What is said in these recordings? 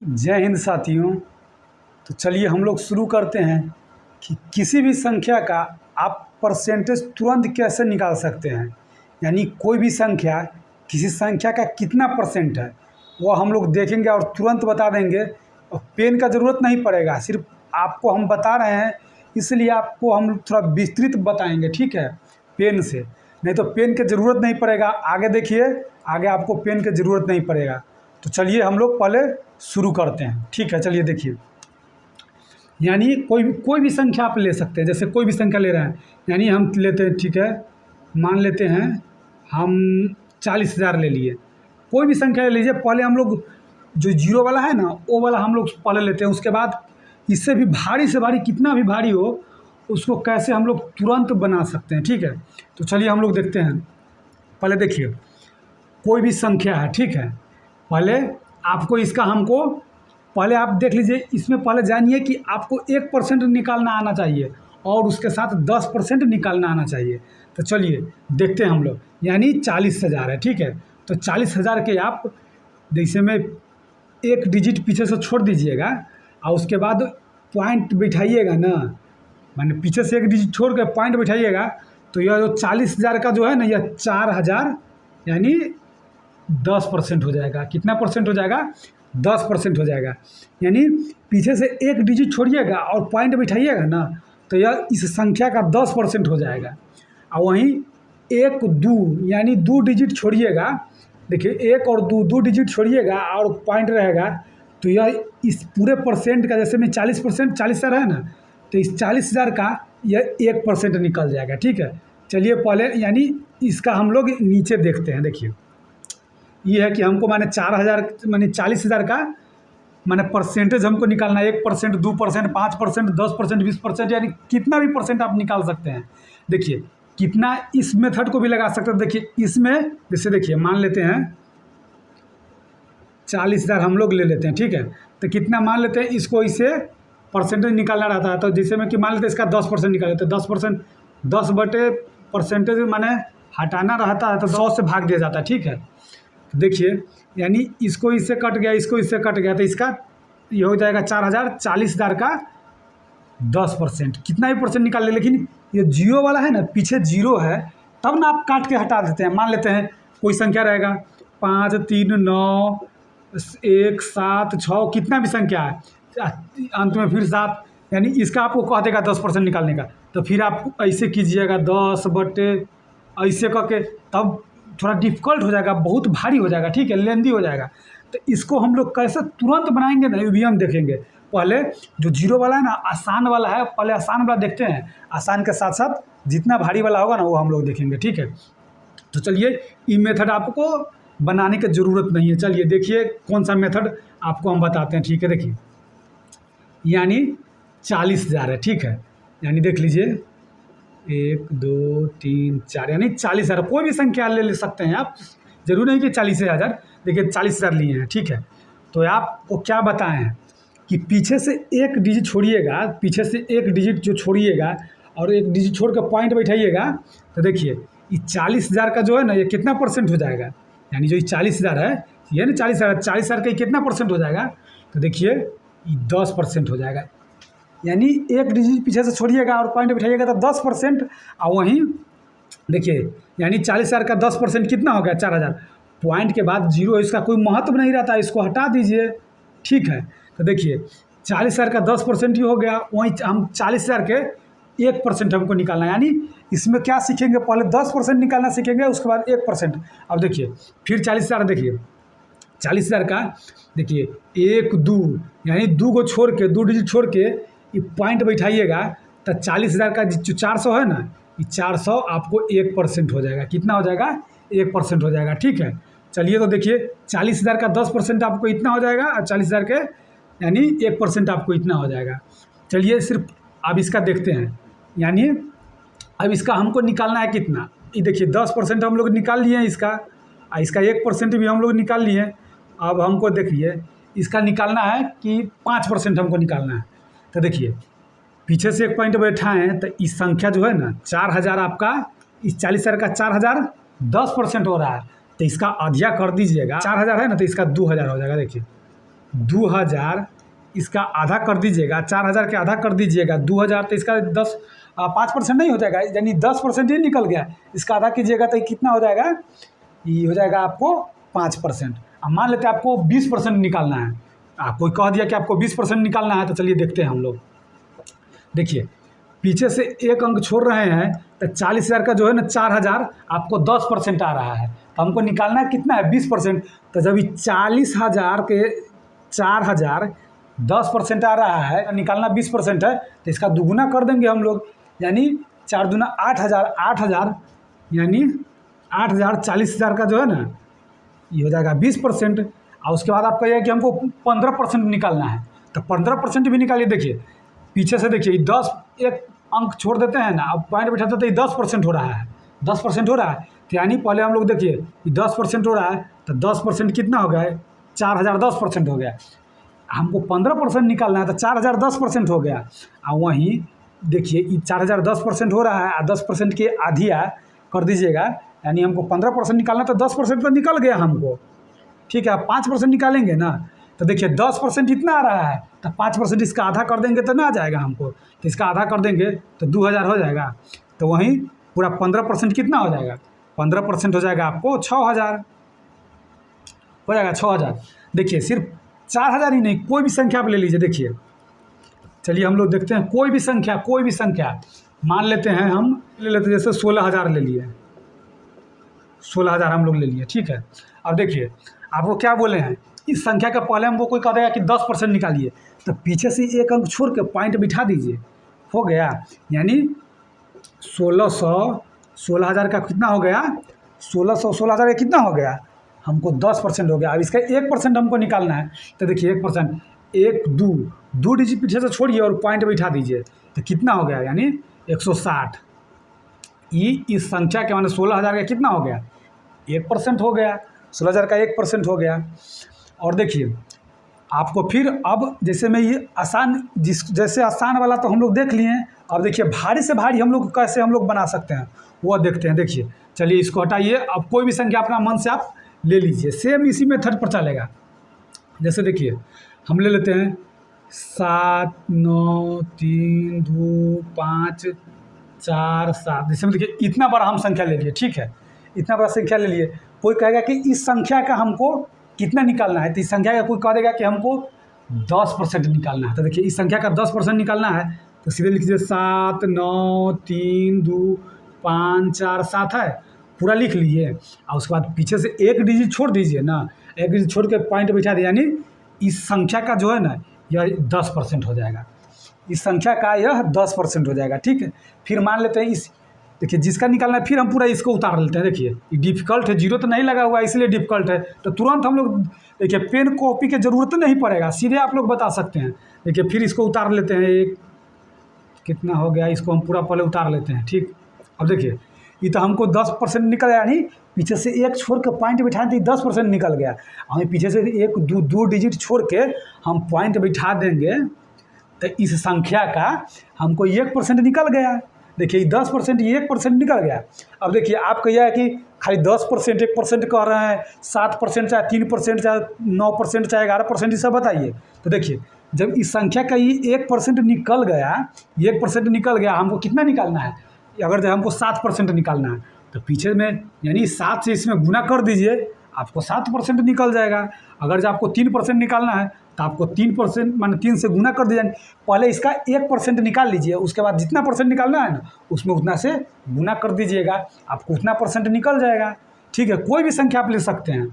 जय हिंद साथियों। तो चलिए हम लोग शुरू करते हैं कि किसी भी संख्या का आप परसेंटेज तुरंत कैसे निकाल सकते हैं। यानी कोई भी संख्या, किसी संख्या का कितना परसेंट है वो हम लोग देखेंगे और तुरंत बता देंगे। और पेन का ज़रूरत नहीं पड़ेगा, सिर्फ आपको हम बता रहे हैं इसलिए आपको हम थोड़ा विस्तृत बताएंगे, ठीक है, पेन से। नहीं तो पेन की ज़रूरत नहीं पड़ेगा। आगे देखिए, आगे आपको पेन की ज़रूरत नहीं पड़ेगा। तो चलिए हम लोग पहले शुरू करते हैं, ठीक है। चलिए देखिए, यानी कोई भी संख्या आप ले सकते हैं। जैसे कोई भी संख्या ले रहे हैं, यानी हम लेते हैं, ठीक है, मान लेते हैं हम 40,000 ले लिए। कोई भी संख्या ले लीजिए। पहले हम लोग जो जीरो वाला है ना, वो वाला हम लोग पहले लेते हैं। उसके बाद इससे भी भारी से भारी, कितना भी भारी हो, उसको कैसे हम लोग तुरंत बना सकते हैं, ठीक है। तो चलिए हम लोग देखते हैं। पहले देखिए, कोई भी संख्या है, ठीक है। पहले आपको इसका, हमको पहले आप देख लीजिए, इसमें पहले जानिए कि आपको 1% निकालना आना चाहिए और उसके साथ 10% निकालना आना चाहिए। तो चलिए देखते हैं हम लोग। यानी 40,000 है, ठीक है। तो 40,000 के आप जैसे में एक डिजिट पीछे से छोड़ दीजिएगा और उसके बाद पॉइंट बिठाइएगा ना, माने पीछे से एक डिजिट छोड़ के पॉइंट बिठाइएगा। तो यह जो 40,000 का जो है ना, यह 4,000 यानी 10% हो जाएगा। कितना परसेंट हो जाएगा? 10% हो जाएगा। यानी पीछे से एक डिजिट छोड़िएगा और पॉइंट बिठाइएगा ना, तो यह इस संख्या का 10% हो जाएगा। और वहीं 1, 2 यानी 2 डिजिट छोड़िएगा। देखिए, 1 और 2 डिजिट छोड़िएगा और पॉइंट रहेगा, तो यह इस पूरे परसेंट का, जैसे में 40%, 40,000 है ना, तो इस 40,000 का यह 1% निकल जाएगा, ठीक है। चलिए पहले, यानी इसका हम लोग नीचे देखते हैं। देखिए, ये है कि हमको माने 4,000 माने 40,000 का माने परसेंटेज हमको निकालना है। 1%, 2%, 5%, 10%, 20%, यानी कितना भी परसेंट आप निकाल सकते हैं। देखिए कितना, इस मेथड को भी लगा सकते हैं। देखिए इसमें जैसे देखिए, मान लेते हैं 40,000 हम लोग ले लेते हैं, ठीक है। तो कितना मान लेते हैं, इसको इसे परसेंटेज निकालना रहता है। तो जैसे में कि मान लेते हैं इसका 10% निकाल लेते हैं। 10%, 10 बटे परसेंटेज माने हटाना रहता है, तो 100 से भाग दिया जाता है, ठीक है। देखिए, यानी इसको इससे कट गया, इसको इससे कट गया, तो इसका ये हो जाएगा 4,000। 40,000 का 10%, कितना ही परसेंट निकाल ले। लेकिन ये जीरो वाला है ना, पीछे जीरो है, तब ना आप काट के हटा देते हैं। मान लेते हैं कोई संख्या रहेगा 5, 3, 9, 1, 7, 6, कितना भी संख्या है, अंत में फिर 7, यानी इसका आपको कह देगा 10% निकालने का। तो फिर आप ऐसे कीजिएगा, 10 बटे ऐसे करके, तब थोड़ा डिफ़िकल्ट हो जाएगा, बहुत भारी हो जाएगा, ठीक है, लेंदी हो जाएगा। तो इसको हम लोग कैसे तुरंत बनाएंगे ना, ये भी हम देखेंगे। पहले जो जीरो वाला है ना, आसान वाला है, पहले आसान वाला देखते हैं। आसान के साथ साथ जितना भारी वाला होगा ना, वो हम लोग देखेंगे, ठीक है। तो चलिए, ये मेथड आपको बनाने की ज़रूरत नहीं है। चलिए देखिए कौन सा मेथड आपको हम बताते हैं, ठीक है। देखिए, यानी 40,000 है, ठीक है। यानी देख लीजिए, 1, 2, 3, 4, यानी 40,000। कोई भी संख्या ले सकते हैं आप, जरूरी नहीं कि 40,000। देखिए 40,000 लिए हैं, ठीक है। तो आपको क्या बताएं हैं कि पीछे से एक डिजिट छोड़िएगा, पीछे से एक डिजिट जो छोड़िएगा और एक डिजिट छोड़ कर पॉइंट बैठाइएगा, तो देखिए ये 40,000 का जो है ना, ये कितना परसेंट हो जाएगा। यानी जो ये 40,000 है, ये ना 40,000 का कितना परसेंट हो जाएगा। तो देखिए ये 10% हो जाएगा। यानी एक डिजिट पीछे से छोड़िएगा और पॉइंट बिठाइएगा तो 10%। और वहीं देखिए, यानी 40,000 का 10% कितना हो गया, 4,000। पॉइंट के बाद जीरो, इसका कोई महत्व नहीं रहता, इसको हटा दीजिए, ठीक है। तो देखिए 40,000 का 10% ही हो गया। वहीं हम 40,000 के 1% हमको निकालना है। यानी इसमें क्या सीखेंगे, पहले 10% निकालना सीखेंगे, उसके बाद 1%। अब देखिए फिर 40,000, देखिए 40,000 का, देखिए 1, 2, यानी 2 को छोड़ के, 2 डिजिट छोड़ के ये पॉइंट बैठाइएगा, तो 40,000 का जो 400 है ना, ये 400 आपको 1% हो जाएगा। कितना हो जाएगा? 1% हो जाएगा, ठीक है। चलिए तो देखिए 40,000 का 10% आपको इतना हो जाएगा और 40,000 के यानी 1% आपको इतना हो जाएगा। चलिए सिर्फ अब इसका देखते हैं। यानी अब इसका हमको निकालना है कितना। ये देखिए 10% हम लोग निकाल लिए हैं इसका, और इसका 1% भी हम लोग निकाल लिए। अब हमको देखिए इसका निकालना है कि 5% हमको निकालना है। तो देखिए पीछे से एक पॉइंट बैठा है, तो इस संख्या जो है ना 4,000, आपका इस 40,000 का 4,000 10% हो रहा है, तो इसका आधिया कर दीजिएगा। 4,000 है ना, तो इसका 2,000 हो जाएगा। देखिए 2000 इसका आधा कर दीजिएगा, 4000 के आधा कर दीजिएगा 2000, तो इसका 5% नहीं हो जाएगा, यानी 10% ही निकल गया। इसका आधा कीजिएगा तो कितना हो जाएगा, ये हो जाएगा आपको 5%। अब मान लेते हैं आपको 20% निकालना है, कोई कह दिया कि आपको 20% निकालना है, तो चलिए देखते हैं हम लोग। देखिए पीछे से एक अंक छोड़ रहे हैं, तो 40,000 का जो है ना 4000 आपको 10% आ रहा है, तो हमको निकालना कितना है 20%। तो जब ये 40,000 के 4000 10% आ रहा है, निकालना 20% है, तो इसका दुगुना कर देंगे हम लोग, यानी 4 दूना 8000, 8000 यानी 8000, 40,000 का जो है ना ये हो जाएगा 20%। और उसके बाद आपका यह है कि हमको 15% निकालना है, तो 15% भी निकालिए। देखिए पीछे से देखिए 10 एक अंक छोड़ देते हैं ना, अब पॉइंट बैठाते तो ये 10% हो रहा है, 10% हो रहा है। तो यानी पहले हम लोग देखिए ये 10% हो रहा है, तो 10% कितना हो गया है, 4000 10% हो गया। हमको 15% निकालना है, तो 4000 10% हो गया। और वहीं देखिए ये 4000 10% हो रहा है, और 10% के आधिया कर दीजिएगा, यानी हमको 15% निकालना, तो 10% तो निकल गया हमको, ठीक है। 5% निकालेंगे ना, तो देखिए 10% इतना आ रहा है, तो 5% इसका आधा कर देंगे तो ना आ जाएगा हमको, तो इसका आधा कर देंगे तो 2000 हो जाएगा। तो वहीं पूरा 15% कितना हो जाएगा, 15% हो जाएगा आपको 6000 हो जाएगा, 6000। देखिए सिर्फ 4000 ही नहीं, कोई भी संख्या आप ले लीजिए। देखिए चलिए हम लोग देखते हैं, कोई भी संख्या मान लेते हैं, हम ले लेते हैं जैसे 16000 ले लिए, 16000 हम लोग ले लिए, ठीक है। अब देखिए आपको क्या बोले हैं, इस संख्या का पहले हमको कोई कह देगा कि 10% निकालिए, तो पीछे से एक अंक छोड़ के पॉइंट बिठा दीजिए, हो गया। यानी 1600 का कितना हो गया, 1600 का कितना हो गया, हमको 10% हो गया। अब इसका 1% हमको निकालना है, तो देखिए 1%, 1 2 डिजिट पीछे से छोड़िए और पॉइंट बिठा दीजिए, तो कितना हो गया, यानी 160। इस संख्या के माने 16000 का कितना हो गया, 1% हो गया, 16000 का 1% हो गया। और देखिए आपको फिर अब जैसे मैं ये जैसे आसान वाला तो हम लोग देख लिए हैं, अब देखिए भारी से भारी हम लोग कैसे हम लोग बना सकते हैं वो देखते हैं। देखिए चलिए इसको हटाइए, अब कोई भी संख्या अपना मन से आप ले लीजिए, सेम इसी मेथड पर चलेगा। जैसे देखिए हम ले लेते हैं 7 9 3 2 5 4 7, जैसे देखिए इतना बड़ा हम संख्या ले लिए, ठीक है, इतना बड़ा संख्या ले लिए। कोई कहेगा कि इस संख्या का हमको कितना निकालना है, तो इस संख्या का कोई कह देगा कि हमको 10% निकालना है, तो देखिए इस संख्या का 10% निकालना है, तो सीधे लिख दीजिए 7 9 3 2 5 4 7 है, पूरा लिख लीजिए। और उसके बाद पीछे से एक डिजिट छोड़ दीजिए ना, एक डिजिट छोड़ के पॉइंट बिठा दिए, यानी इस संख्या का जो है ना यह 10% हो जाएगा, इस संख्या का यह 10% हो जाएगा, ठीक है। फिर मान लेते हैं इस, देखिए जिसका निकालना है, फिर हम पूरा इसको उतार लेते हैं। देखिए ये डिफ़िकल्ट है, जीरो तो नहीं लगा हुआ इसलिए डिफ़िकल्ट है, तो तुरंत हम लोग देखिए पेन कॉपी की ज़रूरत नहीं पड़ेगा, सीधे आप लोग बता सकते हैं। देखिए फिर इसको उतार लेते हैं, एक कितना हो गया, इसको हम पूरा पहले उतार लेते हैं, ठीक। अब देखिए ये तो हमको 10% निकल गया, यानी पीछे से एक छोड़ के पॉइंट बिठा दें 10% निकल गया। हमें पीछे से एक दो डिजिट छोड़ के हम पॉइंट बिठा देंगे, तो इस संख्या का हमको 1% निकल गया। देखिए 10% 1% निकल गया। अब देखिए आपका यह है कि खाली 10% 1% कह रहे हैं, 7% चाहे 3% चाहे 9% चाहे 11%, ये सब बताइए। तो देखिए जब इस संख्या का ये 1% निकल गया, 1% निकल गया, हमको कितना निकालना है, अगर जब हमको 7% निकालना है, तो पीछे में यानी 7 से इसमें गुना कर दीजिए, आपको 7% निकल जाएगा। अगर जब आपको 3% निकालना है, तो आपको 3% माने 3 से गुना कर दीजिए। पहले इसका 1% निकाल लीजिए, उसके बाद जितना परसेंट निकालना है ना उसमें उतना से गुना कर दीजिएगा, आपको उतना परसेंट निकल जाएगा, ठीक है। कोई भी संख्या आप ले सकते हैं।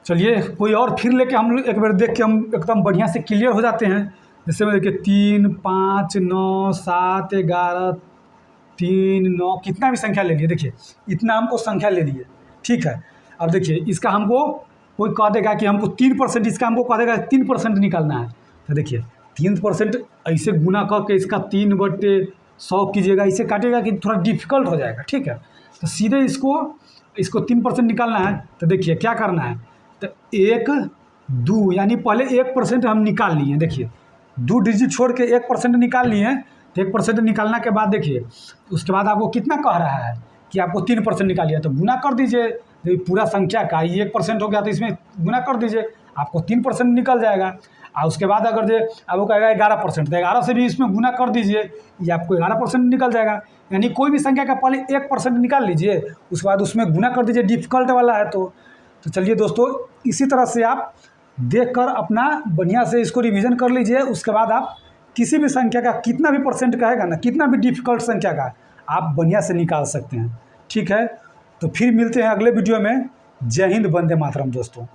चलिए कोई और फिर लेके हम एक बार देख के हम एकदम बढ़िया से क्लियर हो जाते हैं। जैसे में देखिए 3 5 9 7 11 3 9, कितना भी संख्या ले लिए, देखिए इतना हमको संख्या ले लिए, ठीक है। अब देखिए इसका हमको कोई कह देगा कि हमको 3%, इसका हमको कह देगा 3% निकालना है, तो देखिए 3% ऐसे गुना करके इसका 3/100 कीजिएगा, इसे काटिएगा कि थोड़ा डिफिकल्ट हो जाएगा, ठीक है। तो सीधे इसको 3% निकालना है, तो देखिए क्या करना है, तो 1 2 यानी पहले 1% हम निकाल लिए, देखिए 2 डिजिट छोड़ के 1% निकाल लिए, तो 1% निकालने के बाद देखिए उसके बाद आपको कितना कह रहा है कि आपको 3% निकालिए, तो गुना कर दीजिए। पूरा संख्या का ये 1% हो गया, तो इसमें गुना कर दीजिए, आपको 3% निकल जाएगा। और उसके बाद अगर जो अब वो कहेगा 11%, तो 11 से भी इसमें गुना कर दीजिए, ये आपको 11% निकल जाएगा। यानी कोई भी संख्या का पहले 1% निकाल लीजिए, उसके बाद उसमें गुना कर दीजिए, डिफ़िकल्ट वाला है तो चलिए दोस्तों, इसी तरह से आप देखकर अपना बढ़िया से इसको रिवीजन कर लीजिए। उसके बाद आप किसी भी संख्या का कितना भी परसेंट कहेगा ना, कितना भी डिफ़िकल्ट संख्या का, आप बढ़िया से निकाल सकते हैं। ठीक है, तो फिर मिलते हैं अगले वीडियो में। जय हिंद, वंदे मातरम दोस्तों।